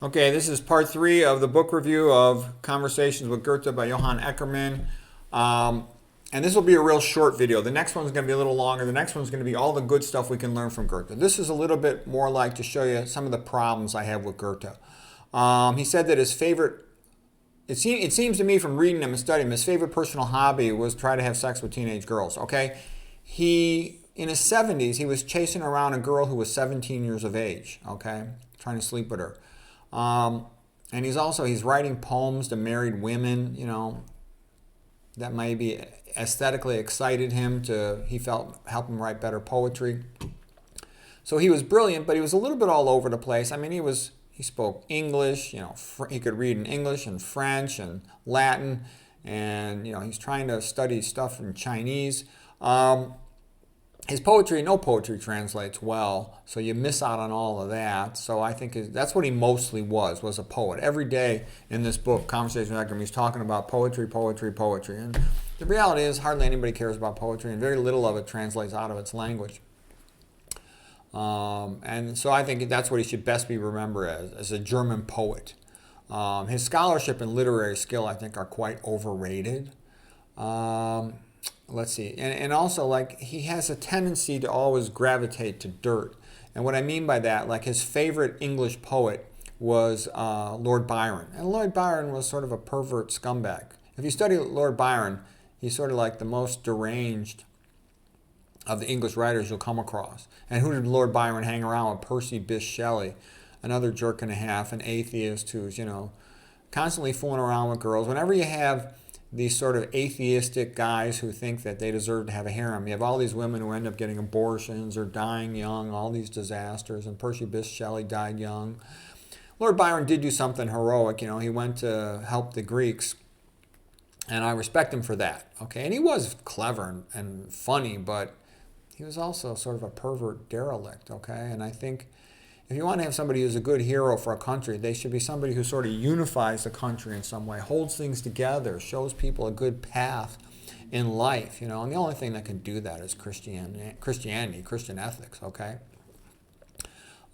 Okay, this is part three of the book review of Conversations with Goethe by Johann Eckermann. Um, and this will be a real short video. The next one's going to be a little longer. The next one's going to be all the good stuff we can learn from Goethe. This is a little bit more like to show you some of the problems I have with Goethe. He said that his favorite, it seems to me from reading him and studying him, his favorite personal hobby was try to have sex with teenage girls, okay? In his 70s, he was chasing around a girl who was 17 years of age, okay? Trying to sleep with her. Um, and he's writing poems to married women, that maybe aesthetically excited him he felt help him write better poetry. So he was brilliant, but he was a little bit all over the place. I mean, he spoke English, he could read in English and French and Latin, and he's trying to study stuff in Chinese. His poetry, no poetry translates well, so you miss out on all of that. So I think that's what he mostly was a poet. Every day in this book, Conversation with Eckermann, he's talking about poetry, poetry, poetry. And the reality is hardly anybody cares about poetry, and very little of it translates out of its language. And so I think that's what he should best be remembered as a German poet. His scholarship and literary skill, I think, are quite overrated. Let's see, and also, like, he has a tendency to always gravitate to dirt. And what I mean by that, like, his favorite English poet was Lord Byron. And Lord Byron was sort of a pervert scumbag. If you study Lord Byron, he's sort of like the most deranged of the English writers you'll come across. And who did Lord Byron hang around with? Percy Bysshe Shelley, another jerk and a half, an atheist who's, constantly fooling around with girls. Whenever you have these sort of atheistic guys who think that they deserve to have a harem. You have all these women who end up getting abortions or dying young, all these disasters, and Percy Bysshe Shelley died young. Lord Byron did do something heroic. He went to help the Greeks, and I respect him for that. Okay, and he was clever and funny, but he was also sort of a pervert derelict. Okay, and I think if you want to have somebody who's a good hero for a country, they should be somebody who sort of unifies the country in some way, holds things together, shows people a good path in life, and the only thing that can do that is Christianity, Christian ethics, okay?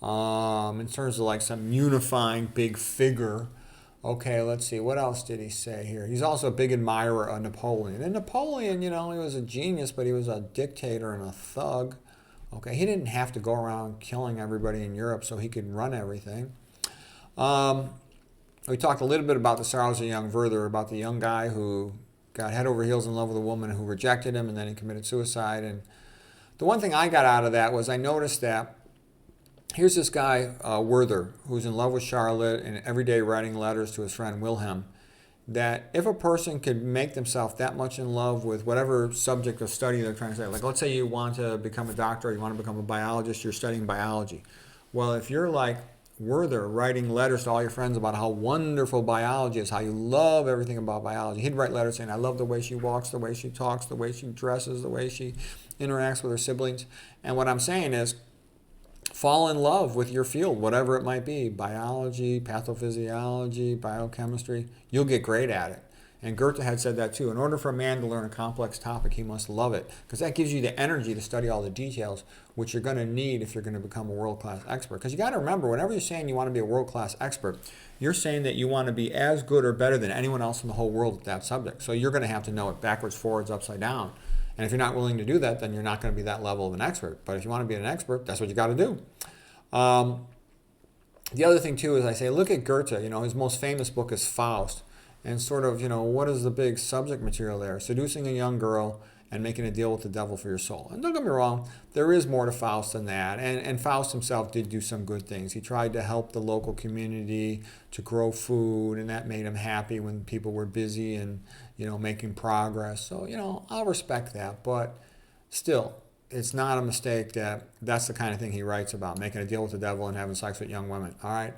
In terms of like some unifying big figure, okay, let's see, what else did he say here? He's also a big admirer of Napoleon. And Napoleon, he was a genius, but he was a dictator and a thug. Okay, he didn't have to go around killing everybody in Europe so he could run everything. We talked a little bit about The Sorrows of Young Werther, about the young guy who got head over heels in love with a woman who rejected him, and then he committed suicide. And the one thing I got out of that was I noticed that here's this guy, Werther, who's in love with Charlotte and every day writing letters to his friend Wilhelm, that if a person could make themselves that much in love with whatever subject of study they're trying to study, like let's say you want to become a doctor, or you want to become a biologist, you're studying biology. Well, if you're like Werther, writing letters to all your friends about how wonderful biology is, how you love everything about biology, he'd write letters saying, I love the way she walks, the way she talks, the way she dresses, the way she interacts with her siblings. And what I'm saying is, fall in love with your field, whatever it might be, biology, pathophysiology, biochemistry. You'll get great at it. And Goethe had said that too. In order for a man to learn a complex topic, he must love it, because that gives you the energy to study all the details, which you're going to need if you're going to become a world-class expert. Because you got to remember, whenever you're saying you want to be a world-class expert, you're saying that you want to be as good or better than anyone else in the whole world at that subject. So you're going to have to know it backwards, forwards, upside down. And if you're not willing to do that, then you're not going to be that level of an expert. But if you want to be an expert, that's what you got to do. The other thing, too, is I say, look at Goethe. His most famous book is Faust. And sort of, what is the big subject material there? Seducing a young girl and making a deal with the devil for your soul. And don't get me wrong, there is more to Faust than that. And Faust himself did do some good things. He tried to help the local community to grow food, and that made him happy when people were busy and, making progress. So, I'll respect that. But still, it's not a mistake that's the kind of thing he writes about, making a deal with the devil and having sex with young women. All right?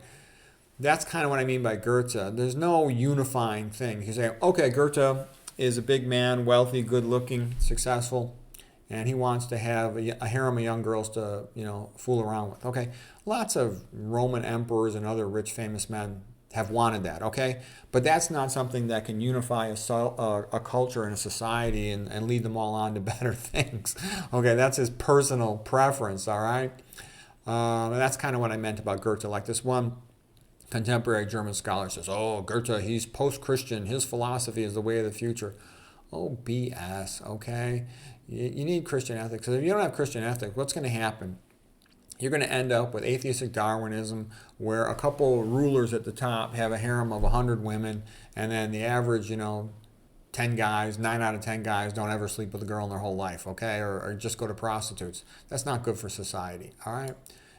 That's kind of what I mean by Goethe. There's no unifying thing. You say, okay, Goethe is a big man, wealthy, good-looking, successful, and he wants to have a harem of young girls to, fool around with. Okay, lots of Roman emperors and other rich, famous men have wanted that, okay? But that's not something that can unify a culture and a society and lead them all on to better things. Okay, that's his personal preference, all right? And that's kind of what I meant about Goethe. Like this one contemporary German scholar says, oh, Goethe, he's post-Christian. His philosophy is the way of the future. Oh, BS, okay? You need Christian ethics. Because if you don't have Christian ethics, what's going to happen? You're going to end up with atheistic Darwinism, where a couple rulers at the top have a harem of 100 women, and then the average, 10 guys, 9 out of 10 guys don't ever sleep with a girl in their whole life, okay? Or just go to prostitutes. That's not good for society, all right?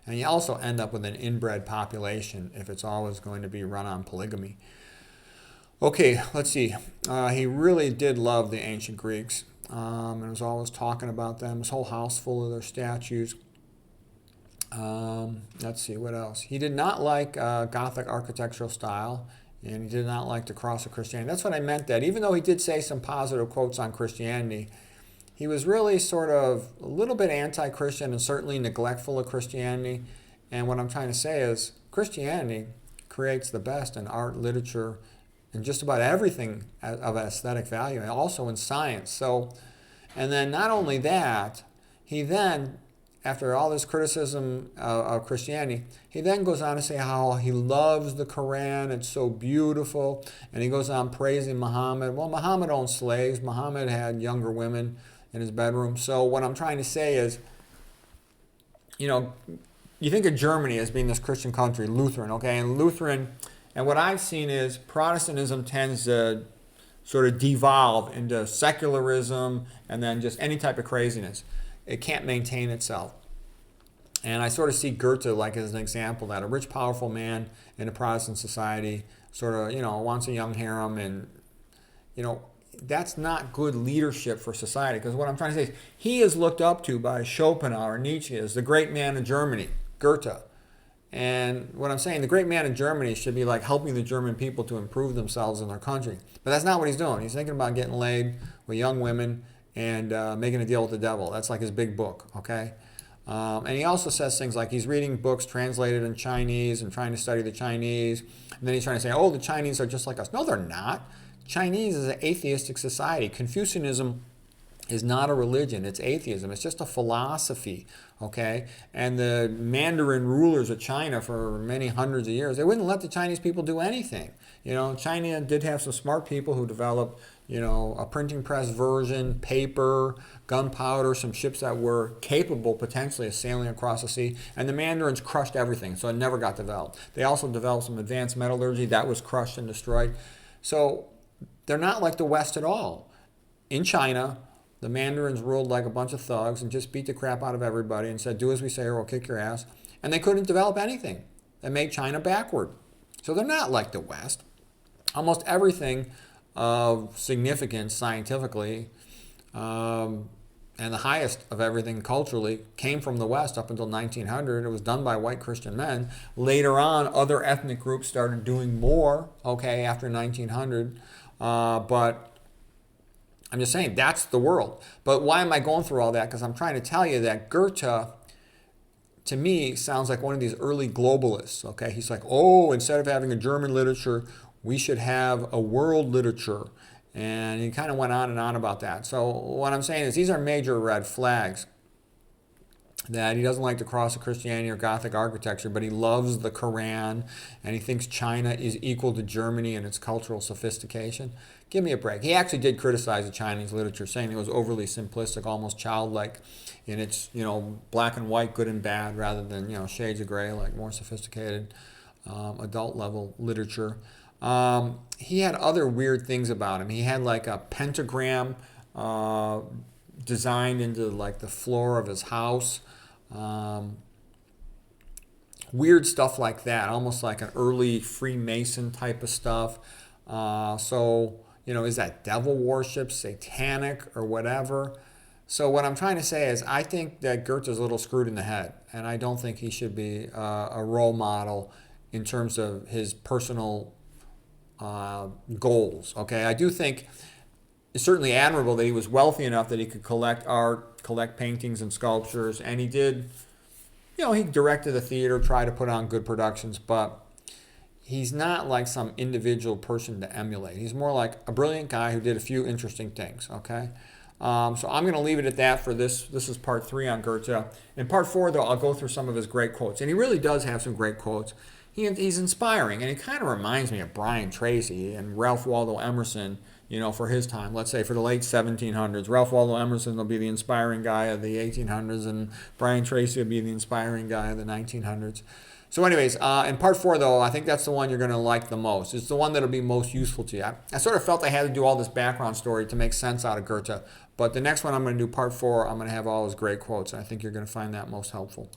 And you also end up with an inbred population if it's always going to be run on polygamy. Okay, let's see. He really did love the ancient Greeks and was always talking about them. His whole house full of their statues. Let's see, what else? He did not like Gothic architectural style, and he did not like the cross of Christianity. That's what I meant, that even though he did say some positive quotes on Christianity, he was really sort of a little bit anti-Christian and certainly neglectful of Christianity. And what I'm trying to say is Christianity creates the best in art, literature, and just about everything of aesthetic value, and also in science. So, and then not only that, he then, after all this criticism of Christianity, he then goes on to say how he loves the Quran, it's so beautiful, and he goes on praising Muhammad. Well, Muhammad owned slaves. Muhammad had younger women in his bedroom. So what I'm trying to say is, you think of Germany as being this Christian country, Lutheran, okay? And Lutheran, and what I've seen is Protestantism tends to sort of devolve into secularism and then just any type of craziness. It can't maintain itself. And I sort of see Goethe like as an example, that a rich, powerful man in a Protestant society sort of, wants a young harem, and, that's not good leadership for society. Because what I'm trying to say is he is looked up to by Schopenhauer, Nietzsche, as the great man of Germany, Goethe. And what I'm saying, the great man in Germany should be like helping the German people to improve themselves in their country. But that's not what he's doing. He's thinking about getting laid with young women and making a deal with the devil. That's like his big book, okay? And he also says things like he's reading books translated in Chinese and trying to study the Chinese. And then he's trying to say, oh, the Chinese are just like us. No, they're not. Chinese is an atheistic society. Confucianism is not a religion. It's atheism. It's just a philosophy, okay? And the Mandarin rulers of China for many hundreds of years, they wouldn't let the Chinese people do anything. China did have some smart people who developed, a printing press version, paper, gunpowder, some ships that were capable potentially of sailing across the sea. And the Mandarins crushed everything, so it never got developed. They also developed some advanced metallurgy that was crushed and destroyed. So they're not like the West at all. In China, the Mandarins ruled like a bunch of thugs and just beat the crap out of everybody and said, do as we say or we'll kick your ass. And they couldn't develop anything. They made China backward. So they're not like the West. Almost everything of significance scientifically and the highest of everything culturally came from the West up until 1900. It was done by white Christian men. Later on, other ethnic groups started doing more, okay, after 1900. But I'm just saying, that's the world. But why am I going through all that? Because I'm trying to tell you that Goethe, to me, sounds like one of these early globalists, okay? He's like, oh, instead of having a German literature, we should have a world literature. And he kind of went on and on about that. So what I'm saying is these are major red flags. That he doesn't like the cross of Christianity or Gothic architecture, but he loves the Quran, and he thinks China is equal to Germany in its cultural sophistication. Give me a break. He actually did criticize the Chinese literature, saying it was overly simplistic, almost childlike in its, black and white, good and bad, rather than, shades of gray, like more sophisticated adult level literature. He had other weird things about him. He had like a pentagram designed into like the floor of his house. Weird stuff like that, almost like an early Freemason type of stuff. So, is that devil worship, satanic, or whatever? So what I'm trying to say is I think that Goethe is a little screwed in the head, and I don't think he should be a role model in terms of his personal goals. Okay, I do think it's certainly admirable that he was wealthy enough that he could collect art, collect paintings and sculptures, and he did, he directed the theater, tried to put on good productions, but he's not like some individual person to emulate. He's more like a brilliant guy who did a few interesting things, okay? So I'm going to leave it at that for this. This is part 3 on Goethe. In part 4, though, I'll go through some of his great quotes, and he really does have some great quotes. he's inspiring, and he kind of reminds me of Brian Tracy and Ralph Waldo Emerson, for his time. Let's say for the late 1700s. Ralph Waldo Emerson will be the inspiring guy of the 1800s, and Brian Tracy will be the inspiring guy of the 1900s. So anyways, in part 4, though, I think that's the one you're going to like the most. It's the one that'll be most useful to you. I sort of felt I had to do all this background story to make sense out of Goethe. But the next one I'm going to do, part 4, I'm going to have all his great quotes. And I think you're going to find that most helpful.